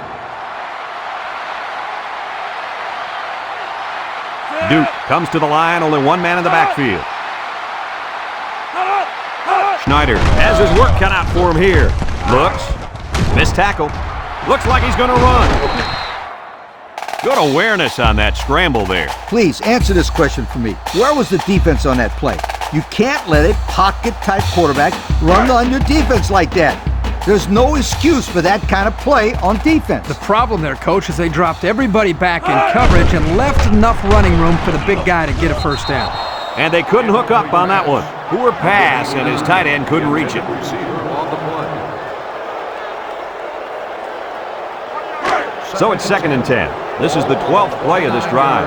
Duke comes to the line. Only one man in the backfield. Schneider has his work cut out for him here. Looks. Missed tackle. Looks like he's going to run. Good awareness on that scramble there. Please answer this question for me. Where was the defense on that play? You can't let a pocket-type quarterback run on your defense like that. There's no excuse for that kind of play on defense. The problem there, Coach, is they dropped everybody back in coverage and left enough running room for the big guy to get a first down. And they couldn't hook up on that one. Poor pass, and his tight end couldn't reach it. Receiver on the play. So it's 2nd and 10. This is the 12th play of this drive.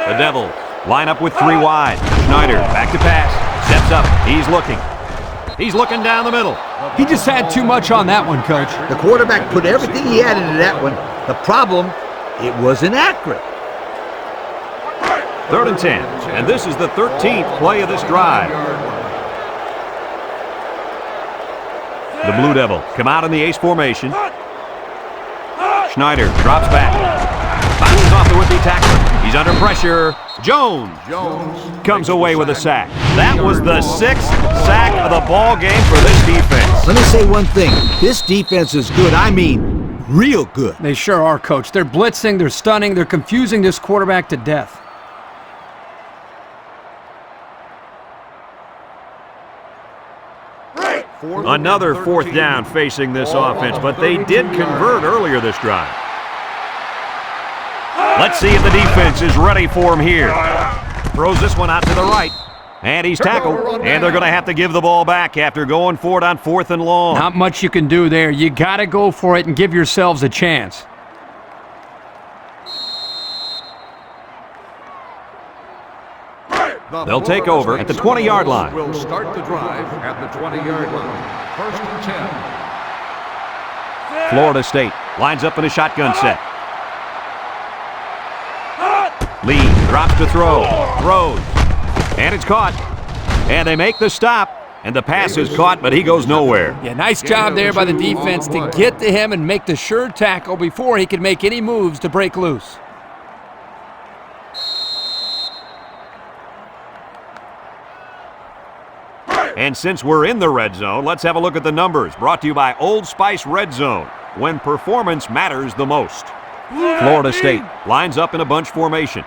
The Devils line up with 3 wide. Schneider back to pass. Steps up. He's looking. He's looking down the middle. He just had too much on that one, Coach. The quarterback put everything he had into that one. The problem, it wasn't accurate. 3rd and 10. And this is the 13th play of this drive. The Blue Devil come out in the ace formation. Schneider drops back. Bounces off the would-be tackler. He's under pressure. Jones comes away with a sack. That was the 6th sack of the ball game for this defense. Let me say one thing. This defense is good. I mean, real good. They sure are, Coach. They're blitzing, they're stunning, they're confusing this quarterback to death. Another 4th down facing this offense, but they did convert earlier this drive. Let's see if the defense is ready for him here. Throws this one out to the right, and he's tackled, and they're going to have to give the ball back after going for it on 4th and long. Not much you can do there. You got to go for it and give yourselves a chance. They'll take over at the 20-yard line. Will start the drive at the 20-yard line. 1st and 10. Florida State lines up in a shotgun set. Lee drops to throw. Throws. And it's caught. And they make the stop. And the pass is caught, but he goes nowhere. Yeah, nice job there by the defense to get to him and make the sure tackle before he could make any moves to break loose. And since we're in the red zone, let's have a look at the numbers. Brought to you by Old Spice Red Zone, when performance matters the most. Florida State lines up in a bunch formation.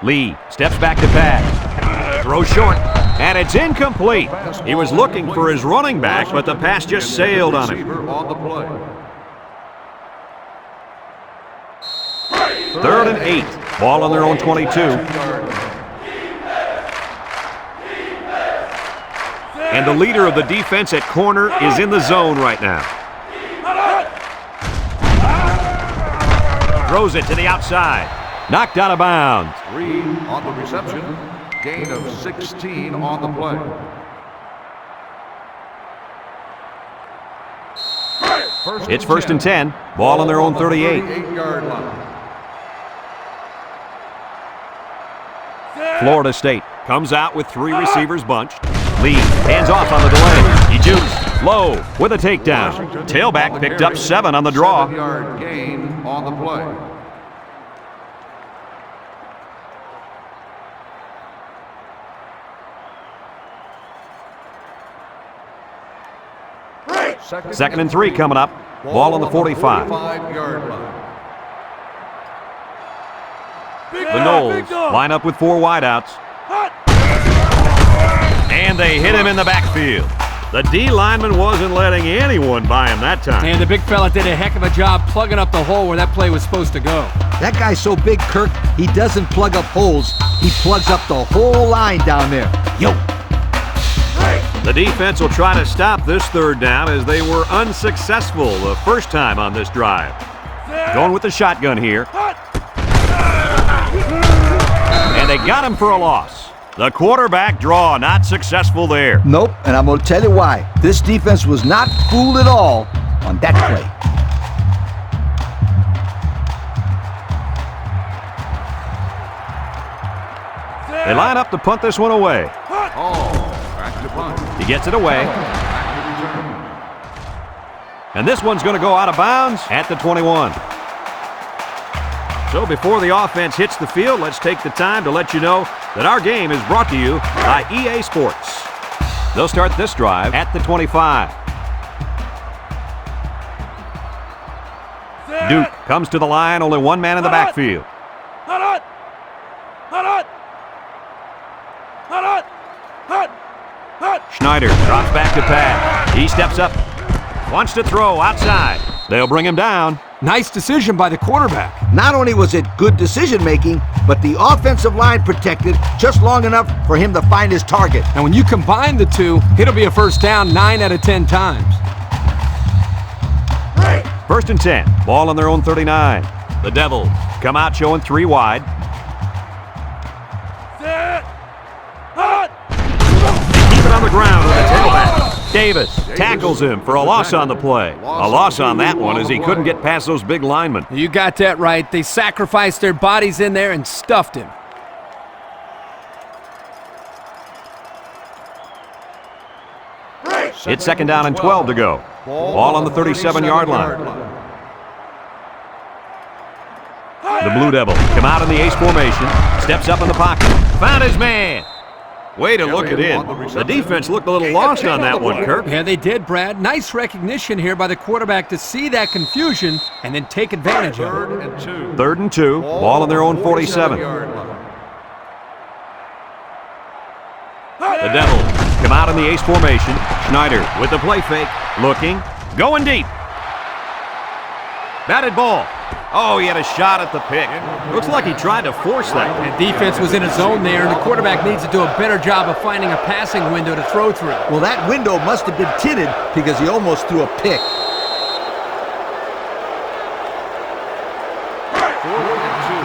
Lee steps back to pass. Throws short, and it's incomplete. He was looking for his running back, but the pass just sailed on him. On the play. 3rd and 8. Ball on their own 22. And the leader of the defense at corner is in the zone right now. Throws it to the outside. Knocked out of bounds. 3 on the reception. Gain of 16 on the play. It's 1st and 10. Ball on their own 38. 38-yard line. Florida State comes out with 3 receivers bunched. Lee hands off on the delay. He jukes low with a takedown. Tailback picked up 7 on the draw. 7-yard gain on the play. Second and 3 coming up. Ball on the 45. 45-yard line. The Noles line up with 4 wideouts. And they hit him in the backfield. The D lineman wasn't letting anyone by him that time. And the big fella did a heck of a job plugging up the hole where that play was supposed to go. That guy's so big, Kirk, he doesn't plug up holes. He plugs up the whole line down there. Yo! The defense will try to stop this 3rd down as they were unsuccessful the first time on this drive. Going with the shotgun here. And they got him for a loss. The quarterback draw not successful there. Nope, and I'm going to tell you why. This defense was not fooled at all on that play. They line up to punt this one away. Back to punt. He gets it away. And this one's going to go out of bounds at the 21. So before the offense hits the field, let's take the time to let you know that our game is brought to you by EA Sports. They'll start this drive at the 25. Duke comes to the line, only 1 man in the backfield. Schneider drops back to pass. He steps up, wants to throw outside. They'll bring him down. Nice decision by the quarterback. Not only was it good decision-making, but the offensive line protected just long enough for him to find his target. And when you combine the two, it'll be a first down 9 out of 10 times. 1st and 10. Ball on their own 39. The Devils come out showing 3 wide. They keep it on the ground with the tailback. Davis tackles him for a loss on the play. A loss on that one as he couldn't get past those big linemen. You got that right. They sacrificed their bodies in there and stuffed him. It's 2nd down and 12 to go. Ball on the 37-yard line. The Blue Devils come out in the ace formation. Steps up in the pocket. Found his man. Way to look it in. The defense looked a little lost on that one, Kirk. Yeah, they did, Brad. Nice recognition here by the quarterback to see that confusion and then take advantage of it. 3rd and 2. 3rd and 2. Ball on their own 47. The Devils come out in the ace formation. Schneider with the play fake. Looking. Going deep. Batted ball. Oh, he had a shot at the pick. Looks like he tried to force that. And defense was in a zone there, and the quarterback needs to do a better job of finding a passing window to throw through. Well, that window must have been tinted because he almost threw a pick. 4th and 2.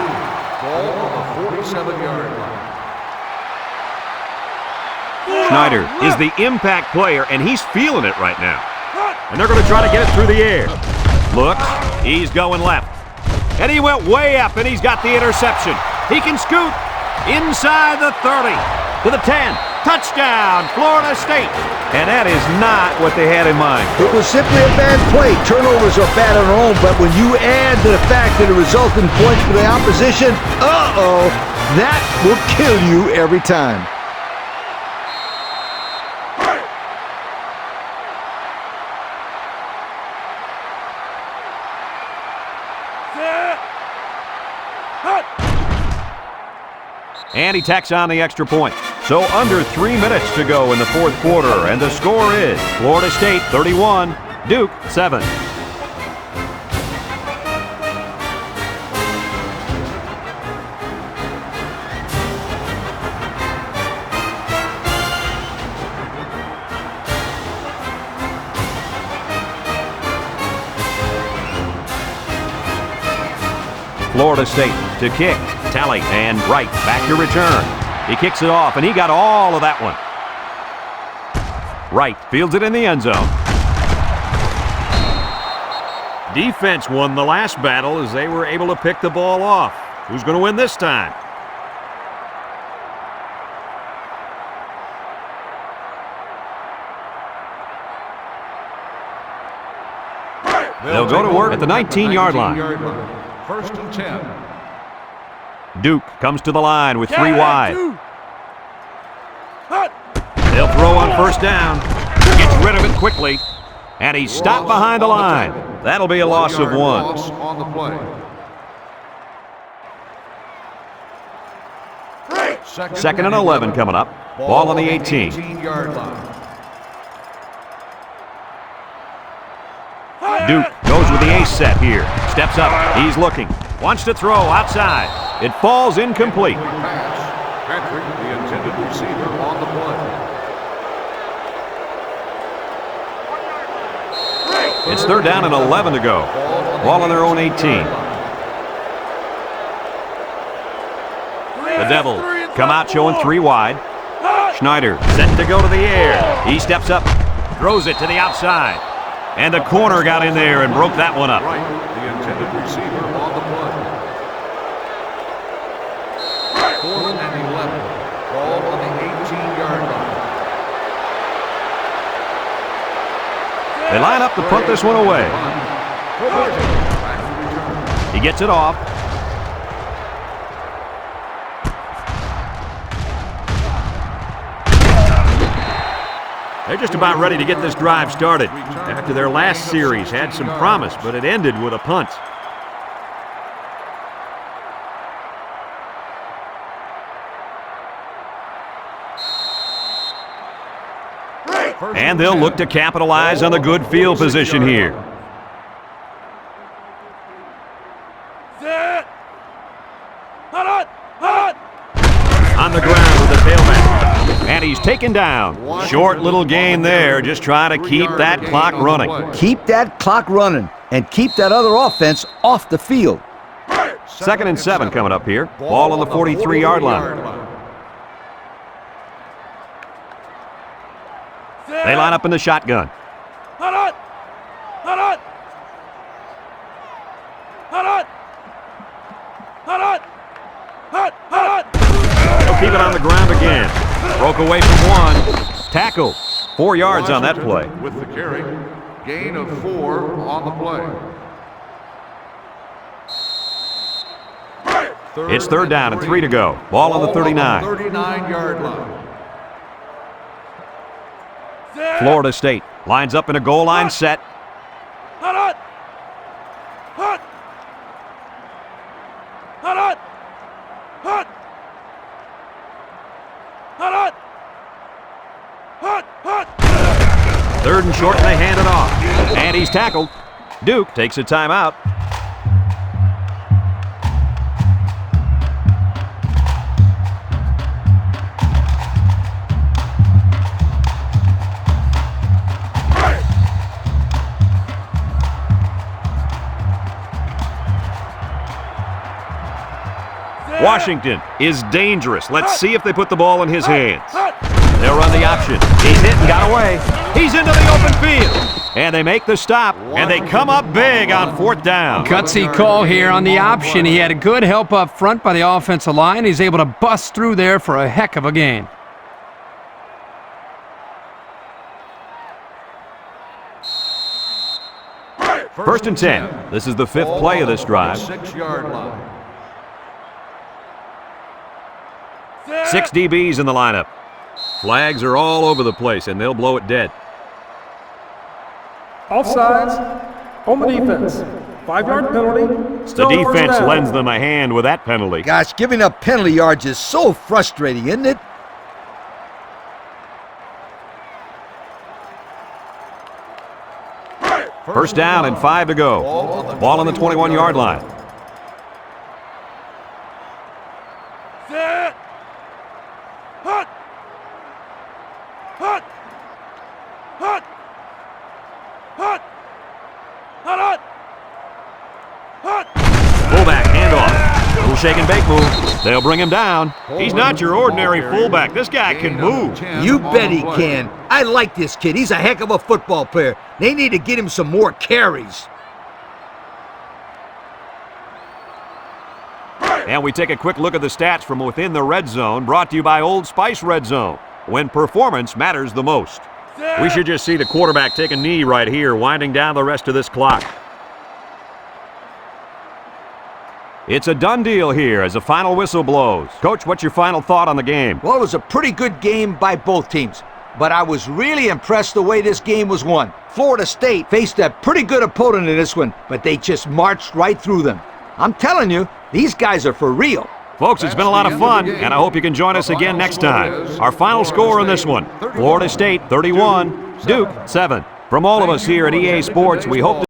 Ball on the 47-yard line. Schneider is the impact player, and he's feeling it right now. And they're going to try to get it through the air. Looks, he's going left. And he went way up, and he's got the interception. He can scoot inside the 30 to the 10. Touchdown, Florida State. And that is not what they had in mind. It was simply a bad play. Turnovers are bad on their own, but when you add to the fact that it resulted in points for the opposition, that will kill you every time. And he tacks on the extra point. So under 3 minutes to go in the fourth quarter, and the score is Florida State 31, Duke 7. Florida State to kick. Tally and Wright back to return. He kicks it off, and he got all of that one. Wright fields it in the end zone. Defense won the last battle as they were able to pick the ball off. Who's going to win this time? They'll go to work at the 19-yard line. 1st and 10. Duke comes to the line with 3 wide. They'll throw on first down. Gets rid of it quickly. And he's stopped behind the line. That'll be a loss of 1. Loss on the play. Second and 11 coming up. Ball on the 18. 18-yard line. Duke goes with the ace set here. Steps up. He's looking. Wants to throw outside. It falls incomplete. Pass. Patrick, the intended receiver, on the play. It's 3rd down and 11 to go. Ball on their own 18. The Devils come out showing 3 wide. Schneider set to go to the air. He steps up, throws it to the outside. And the corner got in there and broke that one up. Right, the intended receiver on the play. 4th and 11. Ball on the 18-yard line. They line up to punt this one away. He gets it off. They're just about ready to get this drive started. After their last series had some promise, but it ended with a punt. And they'll look to capitalize on the good field position here. On the ground with the tailback. And he's taken down. Short little gain there, just trying to keep that clock running. Keep that clock running and keep that other offense off the field. 2nd and 7 coming up here. Ball on the 43-yard line. They line up in the shotgun. They'll keep it on the ground again. Broke away from 1. Tackle. 4 yards on that play. With the carry. Gain of 4 on the play. It's 3rd down and 3 to go. Ball on the 39. 39-yard line. Florida State lines up in a goal line set. Third and short, and they hand it off. And he's tackled. Duke takes a timeout. Washington is dangerous. Let's see if they put the ball in his hands. They'll run the option. He's hit and got away. He's into the open field. And they make the stop, and they come up big on 4th down. Gutsy call here on the option. He had a good help up front by the offensive line. He's able to bust through there for a heck of a gain. First and 10. This is the 5th play of this drive. 6-yard line. 6 DBs in the lineup. Flags are all over the place, and they'll blow it dead. Offsides on the defense. 5-yard penalty. The Still first defense down. lends them a hand with that penalty. Gosh, giving up penalty yards is so frustrating, isn't it? First down and 5 to go. Ball on the 21-yard line. Fullback handoff. Little shake and bake move. They'll bring him down. He's not your ordinary fullback. This guy can move. You bet he can. I like this kid. He's a heck of a football player. They need to get him some more carries. And we take a quick look at the stats from within the red zone, brought to you by Old Spice Red Zone, when performance matters the most. We should just see the quarterback take a knee right here, winding down the rest of this clock. It's a done deal here as the final whistle blows. Coach, what's your final thought on the game? Well, it was a pretty good game by both teams, but I was really impressed the way this game was won. Florida State faced a pretty good opponent in this one, but they just marched right through them. I'm telling you, these guys are for real. Folks, it's been a lot of fun, and I hope you can join us again next time. Our final score in this one, Florida State 31, Duke 7. From all of us here at EA Sports, we hope to